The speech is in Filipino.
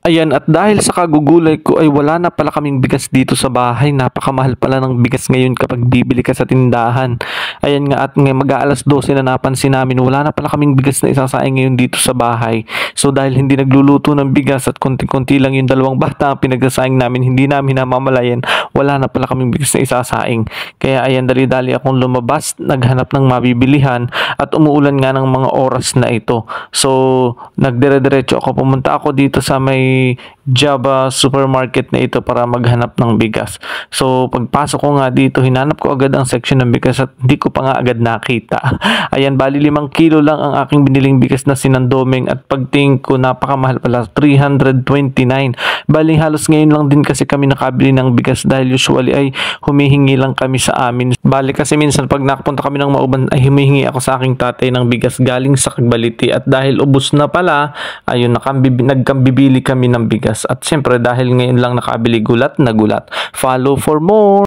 Ayan, at dahil sa kagugulay ko ay wala na pala kaming bigas dito sa bahay. Napakamahal pala ng bigas ngayon kapag bibili ka sa tindahan. Ayan nga, at mag-aalas 12 na napansin namin wala na pala kaming bigas na isasaing ngayon dito sa bahay. So dahil hindi nagluluto ng bigas at konti-konti lang yung dalawang bata ang pinagsasaing namin, hindi namin namamalayan, wala na pala kaming bigas na isasaing. Kaya ayan, dali-dali akong lumabas, naghanap ng mabibilihan at umuulan nga ng mga oras na ito. So nagdire-diretso ako, pumunta ako dito sa may Java supermarket na ito para maghanap ng bigas. So pagpasok ko nga dito, hinanap ko agad ang section ng bigas at hindi ko pa nga agad nakita. Ayan, bali 5 kilo lang ang aking biniling bigas na sinandoming at pagtingin ko napakamahal pala, 329. Bali halos ngayon lang din kasi kami nakabili ng bigas dahil usually ay humihingi lang kami sa amin. Bali kasi minsan pag nakapunta kami ng Mauban ay humihingi ako sa aking tatay ng bigas galing sa Cagbaliti, at dahil ubos na pala, ayun, nagkambibili kami ng bigas. At syempre dahil ngayon lang nakabili, gulat na gulat. Follow for more!